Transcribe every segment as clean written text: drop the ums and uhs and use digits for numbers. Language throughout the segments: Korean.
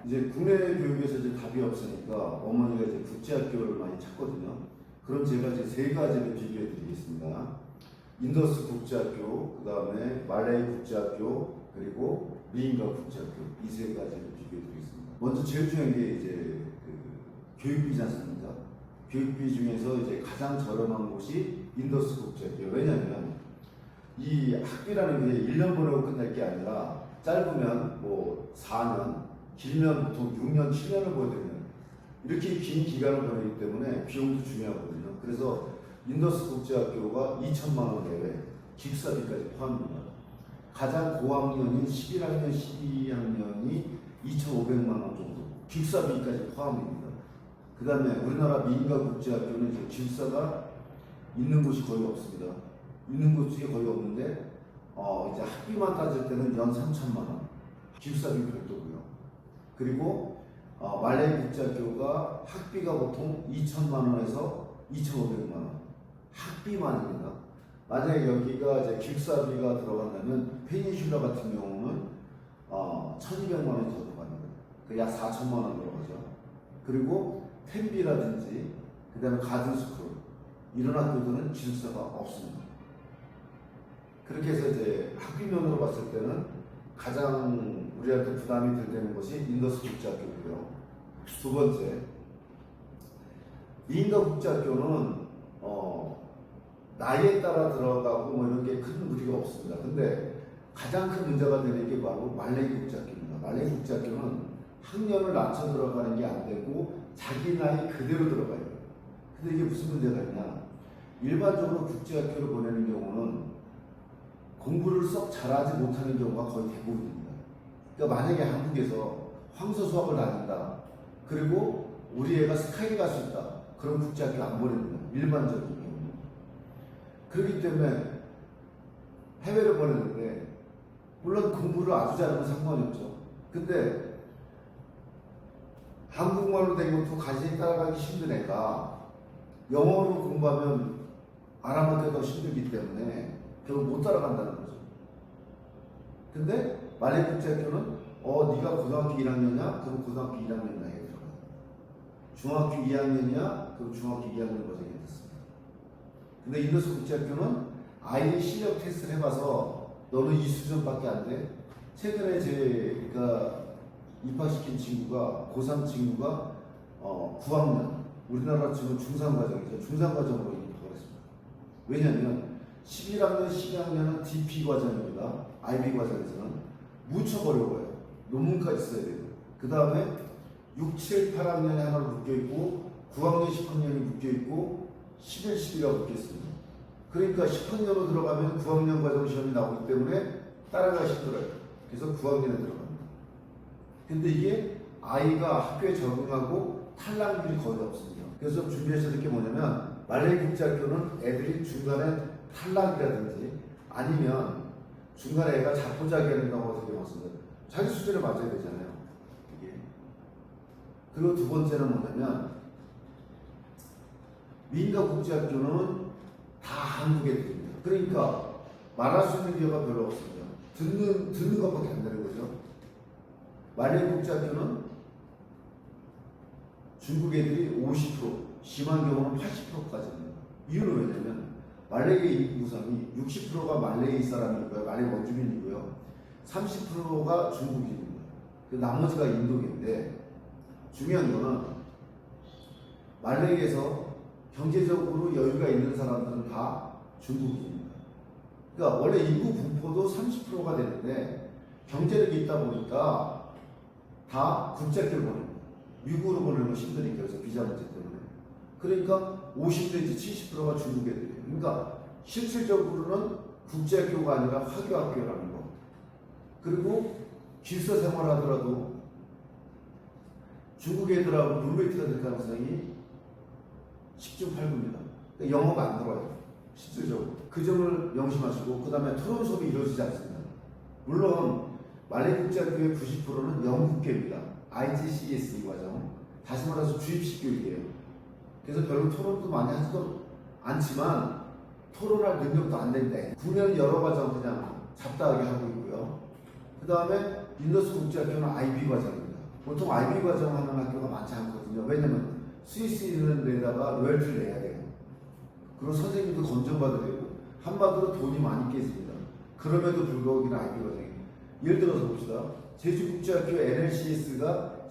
이제 국내 교육에서 이제 답이 없으니까 어머니가 이제 국제학교를 많이 찾거든요. 그럼 제가 이제 세 가지를 비교해 드리겠습니다. 인더스 국제학교, 그 다음에 말레이 국제학교, 그리고 미인가 국제학교, 이 세 가지를 비교해 드리겠습니다. 먼저 제일 중요한 게 이제 교육비지 않습니까? 교육비 중에서 이제 가장 저렴한 곳이 인더스 국제학교. 왜냐하면 이 학비라는 게 1년 보내고 끝날 게 아니라 짧으면 뭐 4년, 길면 보통 6년, 7년을 보야 되는 이렇게 긴 기간을 보내기 때문에 비용도 중요하거든요. 그래서 인더스 국제학교가 2천만 원 내외, 기숙사비까지 포함입니다. 가장 고학년인 11학년, 12학년이 2,500만 원 정도, 기숙사비까지 포함입니다. 그 다음에 우리나라 민가 국제학교는 이제 기숙사가 있는 곳이 거의 없습니다. 있는 곳이 거의 없는데 이제 학비만 따질 때는 연 3천만 원, 기숙사비 별도고요. 그리고 말레이 국제학교가 학비가 보통 2천만 원에서 2,500만 원, 학비만입니다. 만약에 여기가 이제 기숙사비가 들어간다면 페니슐라 같은 경우는 1,200만 원이 더 들어갑니다. 약 4천만 원 들어가죠. 그리고 텐비라든지 그 다음에 가든스쿨 이런 학교들은 기숙사가 없습니다. 그렇게 해서 이제 학비면으로 봤을 때는 가장 우리한테 부담이 덜 되는 것이 인더스 국제학교고요. 두 번째, 미인가 국제학교는 나이에 따라 들어가고 뭐 이런 게 큰 무리가 없습니다. 근데 가장 큰 문제가 되는 게 바로 말레이 국제학교입니다. 말레이 국제학교는 학년을 낮춰 들어가는 게 안 되고 자기 나이 그대로 들어가요. 근데 이게 무슨 문제가 있냐? 일반적으로 국제학교를 보내는 경우는 공부를 썩 잘하지 못하는 경우가 거의 대부분입니다. 그러니까 만약에 한국에서 황소 수학을 다닌다. 그리고 우리 애가 스카이 갈 수 있다. 그럼 국제학교 안 보냅니다. 일반적인 경우는. 그렇기 때문에 해외를 보내는데 물론 공부를 아주 잘하면 상관이 없죠. 근데 한국말로 된 것도 간신히 따라가기 힘든 애가 영어로 공부하면 알아먹기가 더 힘들기 때문에 결국 못 따라간다는 거죠. 근데 말레이 국제학교는 네가 고등학교 1학년이냐? 그럼 고등학교 1학년 나이에 들어가. 중학교 2학년이냐? 그럼 중학교 2학년 과정에 됐습니다. 근데 인더스 국제학교는 아이 실력 테스트를 해봐서 너는 이 수준밖에 안 돼. 최근에 제가 입학시킨 친구가 고3 친구가 9학년, 우리나라 지금 중3 과정이죠. 중3 과정으로 입학을 했습니다. 왜냐하면 11학년, 12학년은 DP 과정입니다. IB 과정에서는 무척 어려워요. 논문까지 써야 돼요. 그 다음에 6, 7, 8학년에 하나로 묶여있고 9학년, 10학년이 묶여있고 11, 12가 묶여있습니다. 그러니까 10학년으로 들어가면 9학년 과정 시험이 나오기 때문에 따라가기 힘들어요. 그래서 9학년에 들어갑니다. 근데 이게 아이가 학교에 적응하고 탈락률이 거의 없습니다. 그래서 준비해서 이렇게 뭐냐면 말레이 국제학교는 애들이 중간에 탈락이라든지 아니면 중간에 애가 자포자기 한다고 어떻게 봤습니다. 자기 수준에 맞아야 되잖아요. 이게. 그리고 두 번째는 뭐냐면 미인가 국제학교는 다 한국 애들입니다. 그러니까 말할 수 있는 기회가 별로 없습니다. 듣는 것밖에 안 되는 거죠. 말레이 국제학교는 중국 애들이 50%, 심한 경우는 80%까지입니다. 이유는 왜냐면 말레이 인구 구성이 60%가 말레이 사람이고요, 말레이 원주민이고요, 30%가 중국인입니다. 나머지가 인도인데 중요한 거는 말레이에서 경제적으로 여유가 있는 사람들은 다 중국인입니다. 그러니까 원래 인구 분포도 30%가 되는데 경제력이 있다 보니까 다 국제학교를 보냅니다. 미국으로 보내는 건 힘드니까 그래서 비자 문제 때문에. 그러니까 50 내지 70%가 중국 애들이에요. 그러니까 실질적으로는 국제학교가 아니라 화교학교라는 거. 그리고 기숙사 생활하더라도 중국 애들하고 룸메이트가 될 가능성이 10중 8구입니다. 그러니까 영어가 안 들어와요. 실질적으로. 그 점을 명심하시고 그 다음에 토론 수업이 이루어지지 않습니다. 물론 말레이 국제학교의 90%는 영국계입니다. IGCSE 과정. 다시 말해서 주입식 교육이에요. 그래서 별로 토론도 많이 하지도 않지만 토론할 능력도 안 된다. 국내는 여러 과정 그냥 잡다하게 하고 있고요. 그 다음에 인더스 국제학교는 IB 과정입니다. 보통 IB 과정 하는 학교가 많지 않거든요. 왜냐면 스위스 있는 데다가 로열티를 내야 돼요. 그리고 선생님도 검증받아야 되고 한마디로 돈이 많이 깨집니다. 그럼에도 불구하고 여기는 IB 과정이에요. 예를 들어서 봅시다. 제주국제학교 NLCS가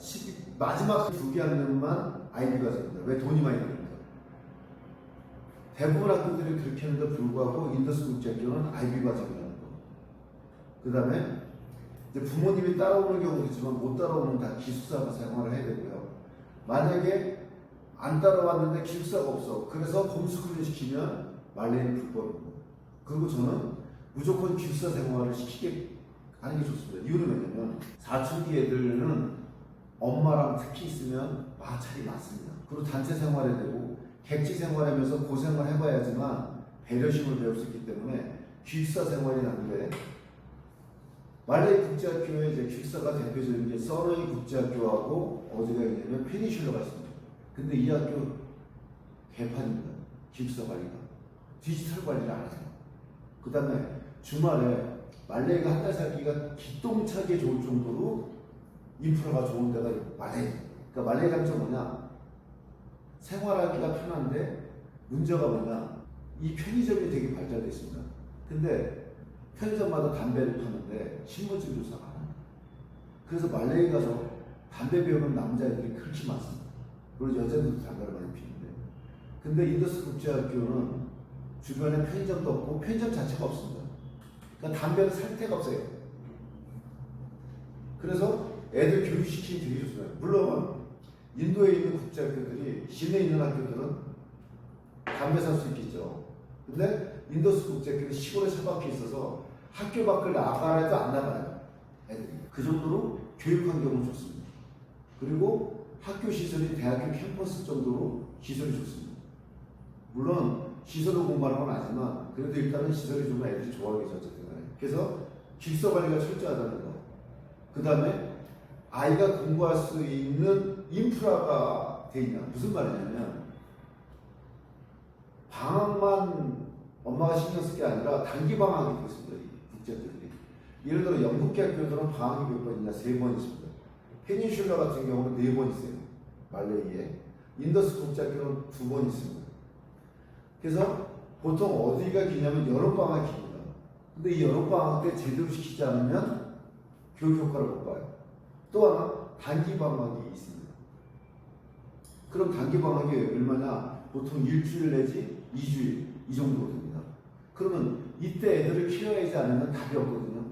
마지막 2개 학년만 IB 과정입니다. 왜? 돈이 많이 들니까. 대부분 학교들이 그렇게 하는데 불구하고 인더스 국제학교는 IB 과정이라는 거. 그 다음에 이제 부모님이 따라오는 경우도 있지만 못 따라오면 다 기숙사 생활을 해야 되고요. 만약에 안 따라왔는데 기숙사가 없어. 그래서 홈스쿨을 시키면 말레이는 불법이고. 그리고 저는 무조건 기숙사 생활을 시키게 하는 게 좋습니다. 이유는 뭐냐면 사춘기 애들은 엄마랑 특히 있으면 마찰이 많습니다. 그리고 단체 생활해야 되고 객지 생활하면서 고생을 해봐야지만 배려심을 배울 수 있기 때문에 기숙사 생활이 나는데 말레이 국제학교의 이제 기숙사가 대표적인 게 서너이 국제학교하고 어디가 있냐면 페니슐러가 있습니다. 근데 이 학교 개판입니다. 기숙사 관리가. 디지털 관리를 안 해요. 그 다음에 주말에 말레이가 한 달 살기가 기똥차게 좋을 정도로 인프라가 좋은 데가 말레이. 그러니까 말레이 장점은 뭐냐? 생활하기가 편한데 문제가 뭐냐? 이 편의점이 되게 발달되어 있습니다. 근데 편의점마다 담배를 파는데 신분증 조사가 안 합니다. 그래서 말레이 가서 담배 배우는 남자애들이 그렇게 많습니다. 그리고 여자들도 담배를 많이 피는데. 근데 인더스 국제학교는 주변에 편의점도 없고 편의점 자체가 없습니다. 그러니까 담배를 살 데가 없어요. 그래서 애들 교육시키기 되게 좋습니다. 물론 인도에 있는 국제학교들이 시내에 있는 학교들은 담배 살 수 있겠죠. 근데 인더스 국제학교는 시골에 처박혀 있어서 학교 밖을 나가라도 안 나가요. 애들이. 그 정도로 교육 환경은 좋습니다. 그리고 학교 시설이 대학교 캠퍼스 정도로 시설이 좋습니다. 물론 시설로 공부하는 건 아니지만 그래도 일단은 시설이 좋으면 애들이 좋아하겠죠. 어쨌든 간에. 그래서 기숙사 관리가 철저하다는 거. 그 다음에 아이가 공부할 수 있는 인프라가 돼 있냐. 무슨 말이냐면 방학만 엄마가 신경 쓸 게 아니라 단기 방학이 있습니다. 이 국제학교들이. 예를 들어 영국계 학교들은 방학이 몇 번 있냐? 3번 있습니다. 페닌슐라 같은 경우는 4번 있어요. 말레이에. 인더스 국제학교는 2번 있습니다. 그래서 보통 어디가 기냐면 여름방학이 깁니다. 근데 이 여름방학 때 제대로 시키지 않으면 교육 효과를 못 봐요. 또 하나 단기 방학이 있습니다. 그럼 단기 방학이 얼마냐? 보통 일주일 내지 2주일 이 정도 됩니다. 그러면 이때 애들을 키워야지 않으면 답이 없거든요.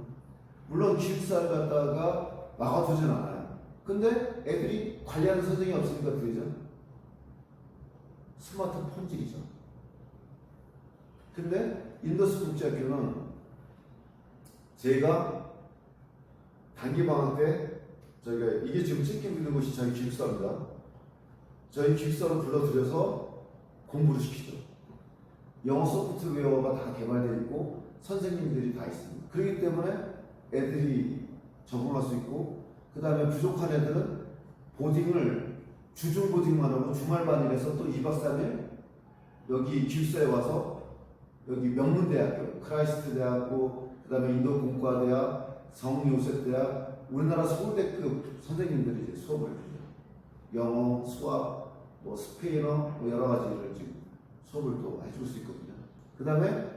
물론 기숙사를 갖다가 막아두진 않아요. 근데 애들이 관리하는 선생님이 없으니까 어떻게 되죠? 스마트폰질이죠. 근데 인더스 국제학교는 제가 단기 방학 때 저희가 이게 지금 찍히고 있는 곳이 저희 기숙사입니다. 저희 기숙사로 불러들여서 공부를 시키죠. 영어 소프트웨어가 다 개발되어 있고 선생님들이 다 있습니다. 그렇기 때문에 애들이 적응할 수 있고 그 다음에 부족한 애들은 보딩을 주중 보딩만 하고 주말반일해서 또 2박 3일 여기 기숙사에 와서 여기 명문대학교 크라이스트 대학교 그 다음에 인도공과대학 성요셉대학 우리나라 서울대급 선생님들이 이제 수업을 해주죠. 영어, 수학, 뭐 스페인어 뭐 여러 가지를 지금 수업을 또 해줄 수 있거든요. 그 다음에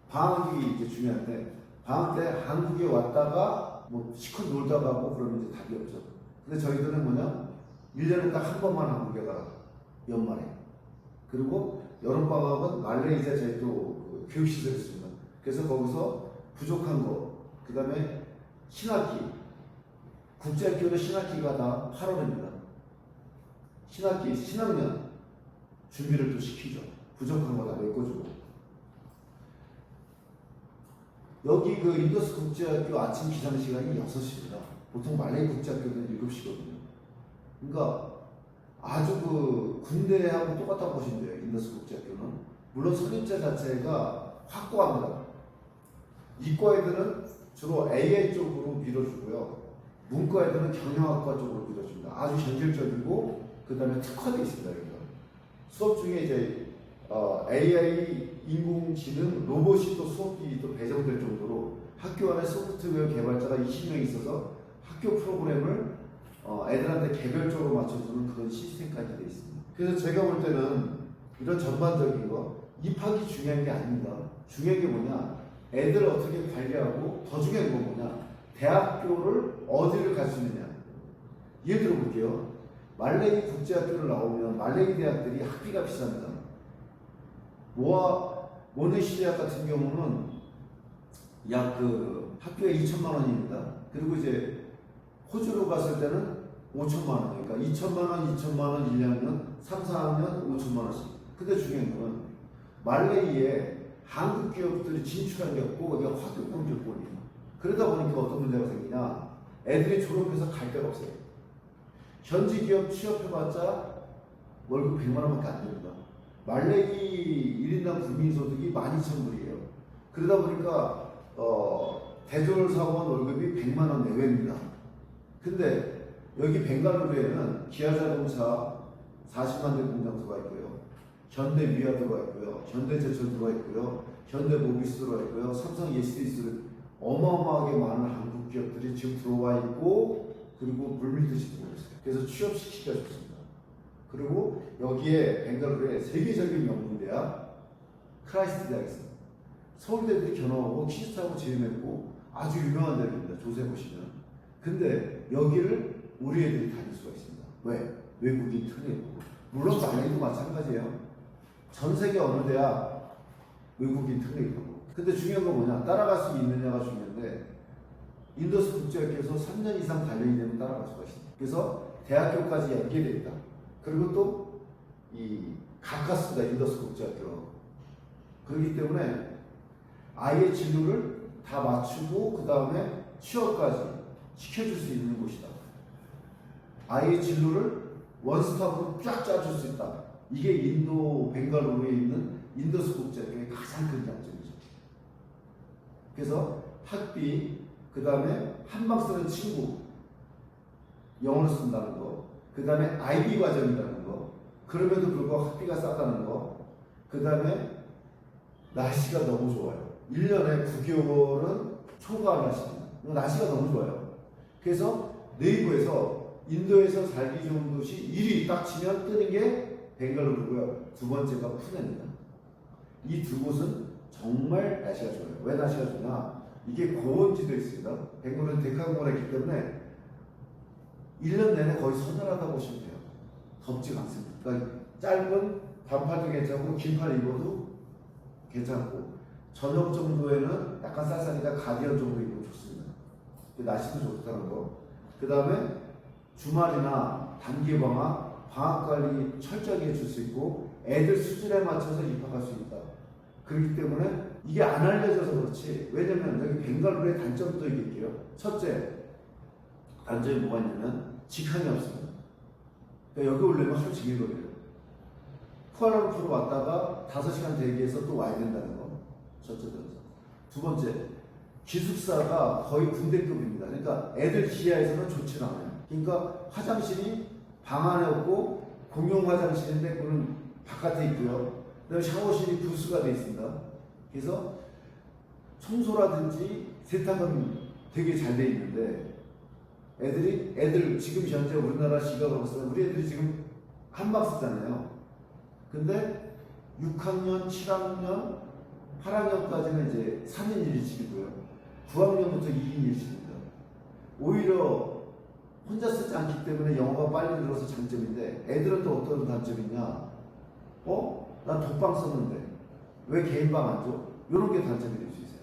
방학이 이제 중요한데 방학 때 한국에 왔다가 뭐 시컷 놀다 가고 그러면 이제 답이 없죠. 근데 저희들은 뭐냐 1년에 딱 한 번만 한국에 가요. 연말에. 그리고 여름방학은 말레이시아 저희 또 교육시설이 있습니다. 그래서 거기서 부족한 거, 그 다음에 신학기, 국제학교는 신학기가 다 8월입니다. 신학기, 신학년 준비를 또 시키죠. 부족한 거 다 메꿔주고. 여기 그 인더스 국제학교 아침 기상 시간이 6시입니다. 보통 말레이 국제학교는 7시거든요. 그러니까 아주 그 군대하고 똑같다고 보시면 돼요. 인더스 국제학교는. 물론 선입자 자체가 확고합니다. 이과 애들은 주로 AI 쪽으로 밀어주고요. 문과 애들은 경영학과 쪽으로 밀어줍니다. 아주 현실적이고 그 다음에 특화되어 있습니다. 여기가. 수업 중에 이제 AI 인공지능 로봇이 또 수업이 또 배정될 정도로 학교 안에 소프트웨어 개발자가 20명 있어서 학교 프로그램을 애들한테 개별적으로 맞춰주는 그런 시스템까지 되어 있습니다. 그래서 제가 볼 때는 이런 전반적인 거 입학이 중요한 게 아닙니다. 중요한 게 뭐냐? 애들 어떻게 관리하고 더 중요한 건 뭐냐? 대학교를 어디를 갈 수 있느냐? 예를 들어 볼게요. 말레이 국제학교를 나오면 말레이 대학들이 학비가 비쌉니다. 모네시대학 같은 경우는 약 학교에 2천만 원입니다. 그리고 이제 호주로 갔을 때는 5천만 원. 그러니까 2천만 원, 2천만 원 1학년, 3, 4학년 5천만 원씩. 근데 중요한 건 말레이에 한국 기업들이 진출한 게 없고 이게 화교권 조건이에요. 그러다 보니까 어떤 문제가 생기냐? 애들이 졸업해서 갈 데가 없어요. 현지 기업 취업해봤자 월급 100만 원밖에 안 됩니다. 말레이 1인당 국민소득이 12,000불이에요. 그러다 보니까 대졸사원 월급이 100만 원 내외입니다. 근데 여기 벵갈루루에는 기아자동차 40만 대 공장 들어와 있고요. 현대위아 들어와 있고요. 현대제철 들어와 있고요. 현대모비스 들어와 있고요. 삼성 SDS를 어마어마하게 많은 한국 기업들이 지금 들어와 있고 그리고 물밀듯이 들어오고 있어요. 그래서 취업시키기가 좋습니다. 그리고 여기에 벵갈루루에 세계적인 명문대학 크라이스트 대학이 있습니다. 서울대들이 견학하고 퀴즈하고 재임했고 아주 유명한 대학입니다. 조세 보시면. 근데 여기를 우리 애들이 다닐 수가 있습니다. 왜? 외국인 특례고. 물론 말레이도 마찬가지예요. 전 세계 어느 대학 외국인 특례고. 근데 중요한 건 뭐냐? 따라갈 수 있느냐가 중요한데 인더스 국제학교에서 3년 이상 단련이 되면 따라갈 수가 있습니다. 그래서 대학교까지 연계되어 있다. 그리고 또 이 가깝습니다. 인더스 국제학교. 그렇기 때문에 아이의 진로를 다 맞추고 그 다음에 취업까지 시켜줄 수 있는 곳이다. 아이의 진로를 원스톱으로 쫙 짜줄 수 있다. 이게 인도 벵갈루루에 있는 인더스 국제학교의 가장 큰 장점이죠. 그래서 학비, 그 다음에 한방 쓰는 친구, 영어를 쓴다는 거, 그 다음에 IB 과정이라는 거, 그럼에도 불구하고 학비가 싸다는 거, 그 다음에 날씨가 너무 좋아요. 1년에 9개월은 초가을 날씨입니다. 날씨가 너무 좋아요. 그래서 네이버에서 인도에서 살기 좋은 도시 1위 딱 치면 뜨는 게 벵갈루루고요. 두 번째가 푸네입니다. 이 두 곳은 정말 날씨가 좋아요. 왜 날씨가 좋냐? 이게 고원지대에 있습니다. 벵갈루루는 데카공원에 있기 때문에 1년 내내 거의 서늘하다고 보시면 돼요. 덥지가 않습니다. 그러니까 짧은 반팔도 괜찮고 긴팔 입어도 괜찮고 저녁 정도에는 약간 쌀쌀하니까 가디언 정도 입으면 좋습니다. 날씨도 좋다는 거. 그 다음에 주말이나 단기 방학, 방학 관리 철저하게 해줄 수 있고 애들 수준에 맞춰서 입학할 수 있다. 그렇기 때문에 이게 안 알려져서 그렇지. 왜냐면 여기 벵갈루루의 단점도 얘기할게요. 첫째, 단점이 뭐가 있냐면 직항이 없습니다. 그러니까 여기 오려면 하루 종일 걸려요. 쿠알라룸푸르 왔다가 5시간 대기해서 또 와야 된다는 거. 첫째 단점. 두 번째, 기숙사가 거의 군대급입니다. 그러니까 애들 기아에서는 좋지 않아요. 그러니까 화장실이 방 안에 없고 공용 화장실인데 그거는 바깥에 있고요. 그다음에 샤워실이 부스가 되어 있습니다. 그래서 청소라든지 세탁은 되게 잘 되어 있는데 애들 지금 현재 우리나라 시각으로 봤을 때 우리 애들이 지금 한방 쓰잖아요. 근데 6학년, 7학년, 8학년까지는 이제 3인 1실이고요. 9학년부터 2인 1실입니다. 오히려 혼자 쓰지 않기 때문에 영어가 빨리 늘어서 장점인데 애들은 또 어떤 단점이 있냐? 난 독방 썼는데 왜 개인방 안 줘? 이런 게 단점이 될 수 있어요.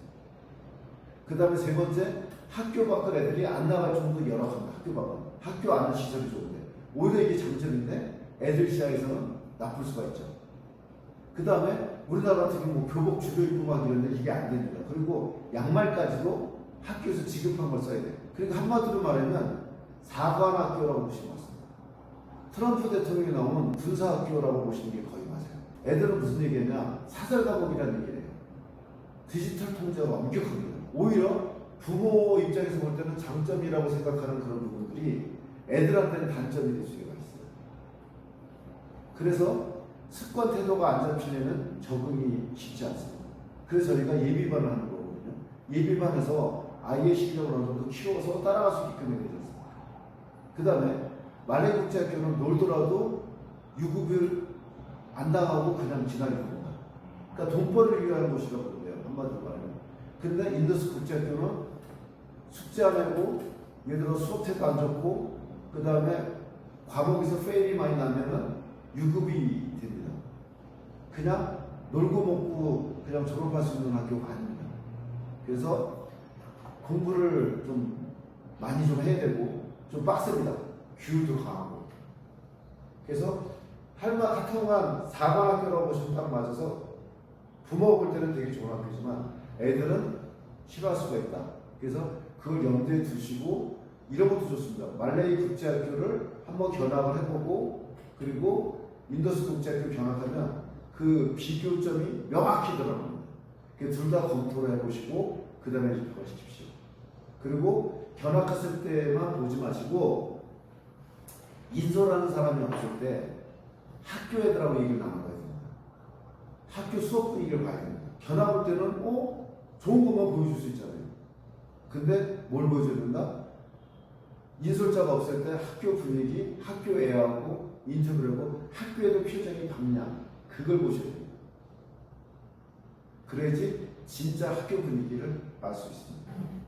그 다음에 세 번째, 학교 밖을 애들이 안 나갈 정도로 열악합니다. 학교 밖은. 학교 안은 시설이 좋은데 오히려 이게 장점인데 애들 시야에서는 나쁠 수가 있죠. 그 다음에 우리나라 같은 경우 뭐 교복 주로 입고 막 이런데 이게 안 됩니다. 그리고 양말까지도 학교에서 지급한 걸 써야 돼요. 그러니까 한마디로 말하면 사관학교라고 보시면 맞습니다. 트럼프 대통령이 나오면 군사학교라고 보시는 게 거의 맞아요. 애들은 무슨 얘기냐면 사설과목이라는 얘기를 해요. 디지털 통제가 엄격합니다. 오히려 부모 입장에서 볼 때는 장점이라고 생각하는 그런 부분들이 애들한테는 단점이 될 수가 있어요. 그래서 습관 태도가 안 잡히려면 적응이 쉽지 않습니다. 그래서 저희가 예비반을 하는 거거든요. 예비반에서 아이의 실력을 어느 정도 키워서 따라갈 수 있게끔 해야 되지 않습니까? 그 다음에 말레이 국제학교는 놀더라도 유급을 안 당하고 그냥 지나게 됩니다. 그러니까 돈벌이를 위한 곳이라고 그래요. 한마디로 말하면. 근데 인더스 국제학교는 숙제 안 하고 예를 들어 수업태도 안 좋고 그 다음에 과목에서 페일이 많이 나면은 유급이 됩니다. 그냥 놀고 먹고 그냥 졸업할 수 있는 학교가 아닙니다. 그래서 공부를 좀 많이 좀 해야 되고 좀 빡셉니다. 규율도 강하고. 그래서 하여간 4관학교라고 보시면 딱 맞아서 부모가 볼 때는 되게 좋은 학교지만 애들은 싫어할 수가 있다. 그래서 그걸 염두에 두시고 이런 것도 좋습니다. 말레이 국제학교를 한번 견학을 해보고 그리고 인더스 국제학교 견학하면 그 비교점이 명확히 드러납니다. 둘 다 검토를 해보시고 그 다음에 입학시키십시오. 그리고 견학했을 때만 보지 마시고 인솔하는 사람이 없을 때 학교 애들하고 얘기를 나눠봐야 됩니다. 학교 수업 분위기를 봐야 됩니다. 견학 올 때는 좋은 것만 보여줄 수 있잖아요. 근데 뭘 보여줘야 된다? 인솔자가 없을 때 학교 분위기, 학교 애하고 인터뷰를 하고 학교에도 표정이 밝냐 그걸 보셔야 됩니다. 그래야지 진짜 학교 분위기를 알 수 있습니다.